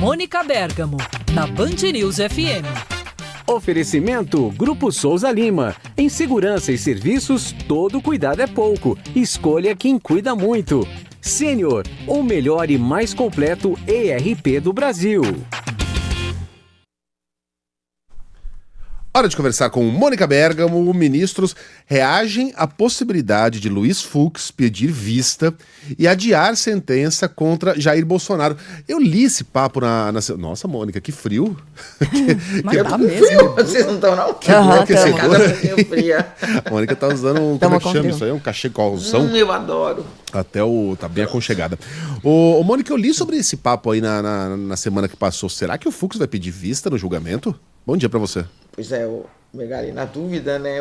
Mônica Bergamo, na Band News FM. Oferecimento Grupo Souza Lima. Em segurança e serviços, todo cuidado é pouco. Escolha quem cuida muito. Sênior, o melhor e mais completo ERP do Brasil. Hora de conversar com Mônica Bergamo. Ministros reagem à possibilidade de Luiz Fux pedir vista e adiar sentença contra Jair Bolsonaro. Eu li esse papo na... Nossa, Mônica, que frio. Mas tá mesmo. Vocês não estão, não? Que bom que esse casa fria. A Mônica tá usando um... Como é que chama isso aí? Um cachecolzão? Eu adoro. Tá bem aconchegada. Ô, Mônica, eu li sobre esse papo aí na semana que passou. Será que o Fux vai pedir vista no julgamento? Bom dia pra você. Pois é, Megali, na dúvida, né,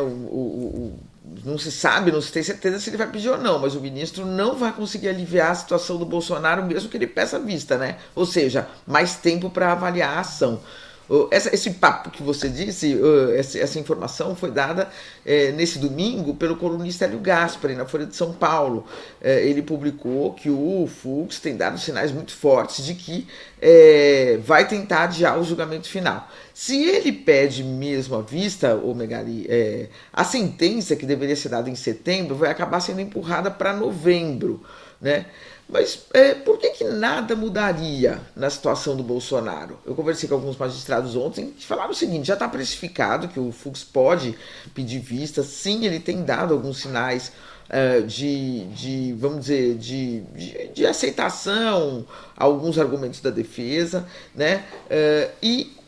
não se sabe, não se tem certeza se ele vai pedir ou não, mas o ministro não vai conseguir aliviar a situação do Bolsonaro mesmo que ele peça vista, né? Ou seja, mais tempo para avaliar a ação. Esse papo que você disse, essa informação foi dada nesse domingo pelo colunista Hélio Gaspari, na Folha de São Paulo. Ele publicou que o Fux tem dado sinais muito fortes de que vai tentar adiar o julgamento final. Se ele pede mesmo a vista, Megali, a sentença que deveria ser dada em setembro vai acabar sendo empurrada para novembro, né? Mas por que nada mudaria na situação do Bolsonaro? Eu conversei com alguns magistrados ontem que falaram o seguinte: já está precificado que o Fux pode pedir vista, sim, ele tem dado alguns sinais vamos dizer, de aceitação a alguns argumentos da defesa, né?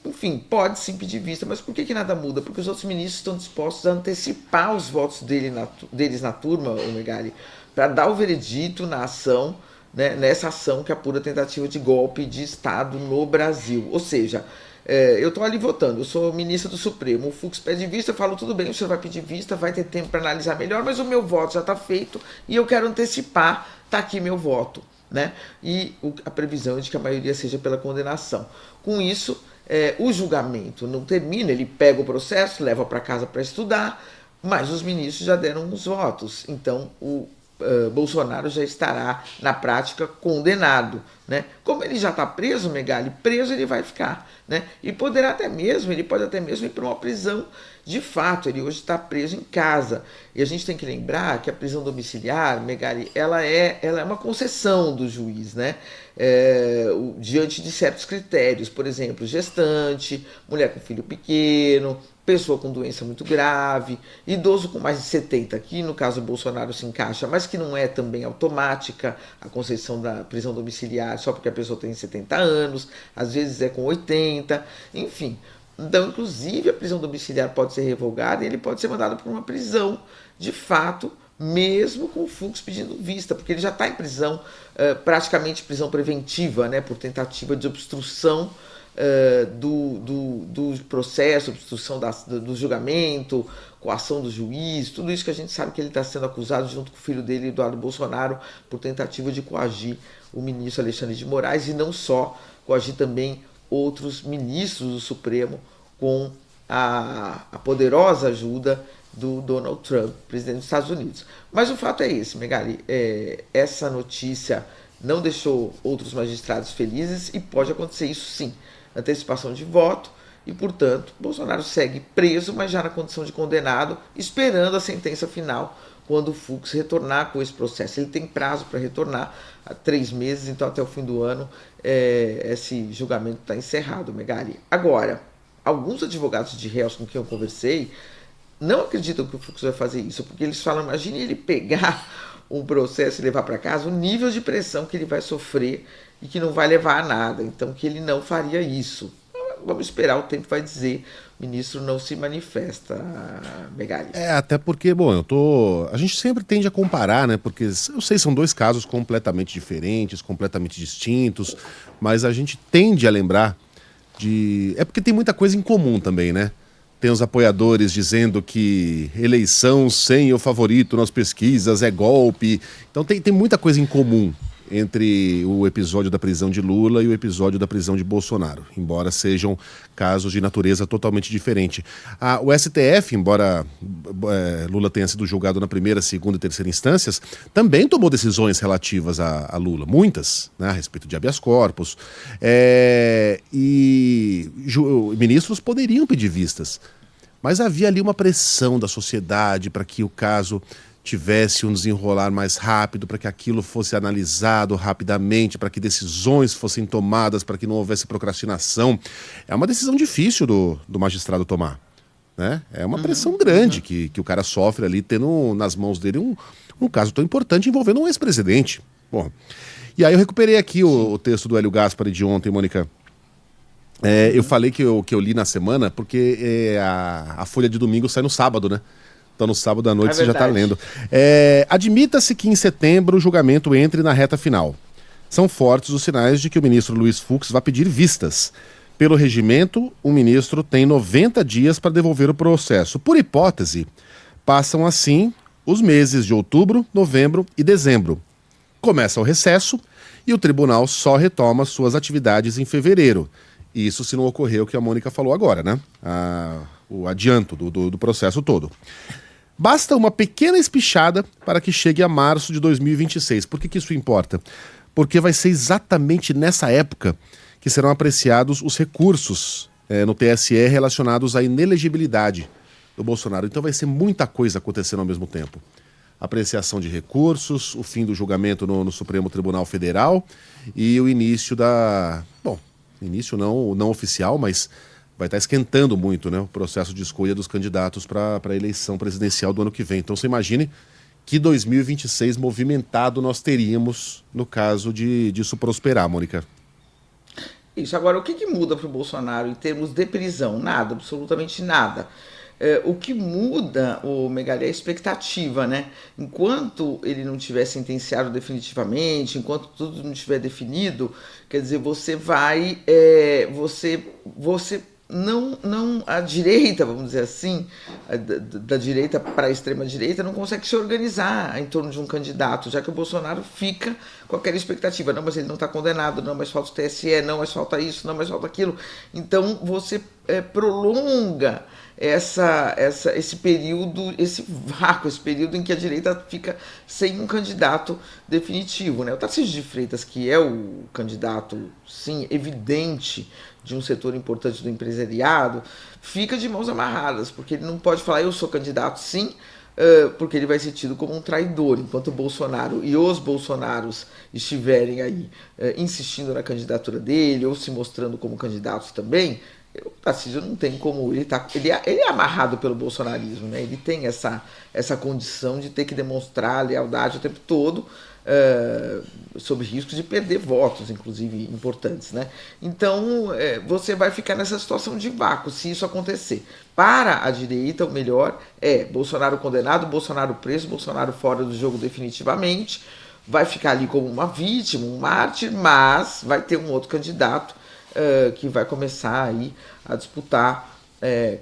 Enfim, pode sim pedir vista, mas por que nada muda? Porque os outros ministros estão dispostos a antecipar os votos deles na turma, Megali, para dar o veredito na ação, né, nessa ação que apura tentativa de golpe de Estado no Brasil. Ou seja, eu estou ali votando, eu sou ministro do Supremo, o Fux pede vista, eu falo, tudo bem, o senhor vai pedir vista, vai ter tempo para analisar melhor, mas o meu voto já está feito e eu quero antecipar, está aqui meu voto, né? E a previsão é de que a maioria seja pela condenação. Com isso, o julgamento não termina, ele pega o processo, leva para casa para estudar, mas os ministros já deram os votos, então o Bolsonaro já estará, na prática, condenado, né? Como ele já está preso, Megali, preso ele vai ficar, né? E ele pode até mesmo ir para uma prisão de fato. Ele hoje está preso em casa. E a gente tem que lembrar que a prisão domiciliar, Megali, ela é uma concessão do juiz, né? Diante de certos critérios, por exemplo, gestante, mulher com filho pequeno, pessoa com doença muito grave, idoso com mais de 70, que no caso do Bolsonaro se encaixa, mas que não é também automática a concessão da prisão domiciliar só porque a pessoa tem 70 anos, às vezes é com 80, enfim. Então, inclusive, a prisão domiciliar pode ser revogada e ele pode ser mandado para uma prisão, de fato, mesmo com o Fux pedindo vista, porque ele já está em prisão, praticamente prisão preventiva, né, por tentativa de obstrução do processo, obstrução do julgamento, coação do juiz, tudo isso que a gente sabe que ele está sendo acusado junto com o filho dele, Eduardo Bolsonaro, por tentativa de coagir o ministro Alexandre de Moraes e não só, coagir também outros ministros do Supremo com a poderosa ajuda do Donald Trump, presidente dos Estados Unidos. Mas o fato é esse, Megali, essa notícia não deixou outros magistrados felizes e pode acontecer isso sim, antecipação de voto e, portanto, Bolsonaro segue preso, mas já na condição de condenado, esperando a sentença final quando o Fux retornar com esse processo. Ele tem prazo para retornar, há 3 meses, então até o fim do ano esse julgamento está encerrado, Megali. Agora, alguns advogados de réus com quem eu conversei não acreditam que o Fux vai fazer isso, porque eles falam, imagine ele pegar um processo e levar para casa, o nível de pressão que ele vai sofrer e que não vai levar a nada, então que ele não faria isso. Vamos esperar, o tempo vai dizer. O ministro não se manifesta, Megali. Até porque, bom, a gente sempre tende a comparar, né? Porque eu sei, são 2 casos completamente diferentes, completamente distintos, mas a gente tende a lembrar É porque tem muita coisa em comum também, né? Tem os apoiadores dizendo que eleição sem o favorito nas pesquisas é golpe. Então tem muita coisa em comum entre o episódio da prisão de Lula e o episódio da prisão de Bolsonaro, embora sejam casos de natureza totalmente diferente. O STF, embora Lula tenha sido julgado na primeira, segunda e terceira instâncias, também tomou decisões relativas a Lula, muitas, né, a respeito de habeas corpus, e ministros poderiam pedir vistas, mas havia ali uma pressão da sociedade para que o caso tivesse um desenrolar mais rápido, para que aquilo fosse analisado rapidamente, para que decisões fossem tomadas, para que não houvesse procrastinação. É uma decisão difícil do magistrado tomar, né? É uma pressão grande que o cara sofre ali, tendo nas mãos dele um caso tão importante envolvendo um ex-presidente. Bom, e aí eu recuperei aqui o texto do Hélio Gaspari de ontem, Mônica. Eu falei que eu li na semana porque a Folha de domingo sai no sábado, né? Então no sábado à noite você já está lendo. Admita-se que em setembro o julgamento entre na reta final. São fortes os sinais de que o ministro Luiz Fux vai pedir vistas. Pelo regimento, o ministro tem 90 dias para devolver o processo. Por hipótese, passam assim os meses de outubro, novembro e dezembro. Começa o recesso e o tribunal só retoma suas atividades em fevereiro. Isso se não ocorrer o que a Mônica falou agora, né? O adianto do processo todo. Basta uma pequena espichada para que chegue a março de 2026. Por que isso importa? Porque vai ser exatamente nessa época que serão apreciados os recursos no TSE relacionados à inelegibilidade do Bolsonaro. Então vai ser muita coisa acontecendo ao mesmo tempo. Apreciação de recursos, o fim do julgamento no Supremo Tribunal Federal e o início início não oficial, mas vai estar esquentando muito, né, o processo de escolha dos candidatos para a eleição presidencial do ano que vem. Então você imagine que 2026 movimentado nós teríamos no caso disso prosperar, Mônica. Isso. Agora, o que muda para o Bolsonaro em termos de prisão? Nada, absolutamente nada. O que muda, Megali, é a expectativa, né? Enquanto ele não tiver sentenciado definitivamente, enquanto tudo não estiver definido, quer dizer, você vai, não a direita, vamos dizer assim, da direita para a extrema direita, não consegue se organizar em torno de um candidato, já que o Bolsonaro fica com aquela expectativa, não, mas ele não está condenado, não, mas falta o TSE, não, mas falta isso, não, mas falta aquilo. Então você prolonga esse período, esse vácuo, esse período em que a direita fica sem um candidato definitivo, né? O Tarcísio de Freitas, que é o candidato, sim, evidente de um setor importante do empresariado, fica de mãos amarradas, porque ele não pode falar eu sou candidato, sim, porque ele vai ser tido como um traidor, enquanto o Bolsonaro e os bolsonaros estiverem aí insistindo na candidatura dele ou se mostrando como candidatos também. O Tarcísio não tem como, ele é amarrado pelo bolsonarismo, né? Ele tem essa condição de ter que demonstrar lealdade o tempo todo, sob risco de perder votos, inclusive importantes, né? Então você vai ficar nessa situação de vácuo se isso acontecer. Para a direita, o melhor é Bolsonaro condenado, Bolsonaro preso, Bolsonaro fora do jogo definitivamente, vai ficar ali como uma vítima, um mártir, mas vai ter um outro candidato que vai começar aí a disputar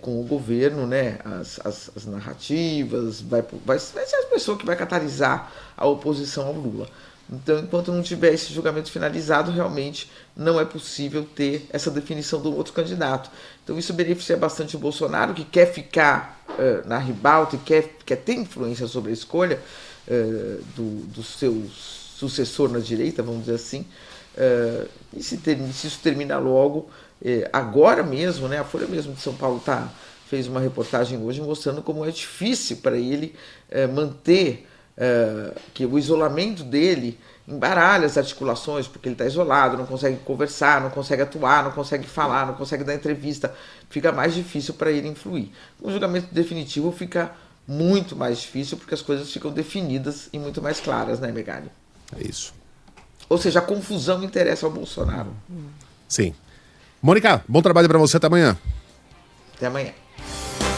com o governo, né, as narrativas, vai ser a pessoa que vai catalisar a oposição ao Lula. Então, enquanto não tiver esse julgamento finalizado, realmente não é possível ter essa definição do outro candidato. Então isso beneficia bastante o Bolsonaro, que quer ficar na ribalta e quer ter influência sobre a escolha do seu sucessor na direita, vamos dizer assim. E se isso terminar logo, agora mesmo, né, a Folha mesmo de São Paulo fez uma reportagem hoje mostrando como é difícil para ele manter que o isolamento dele embaralha as articulações, porque ele está isolado, não consegue conversar, não consegue atuar, não consegue falar, não consegue dar entrevista, fica mais difícil para ele influir. O julgamento definitivo fica muito mais difícil, porque as coisas ficam definidas e muito mais claras, né, Megali? É isso. Ou seja, a confusão interessa ao Bolsonaro. Sim. Mônica, bom trabalho para você, até amanhã. Até amanhã.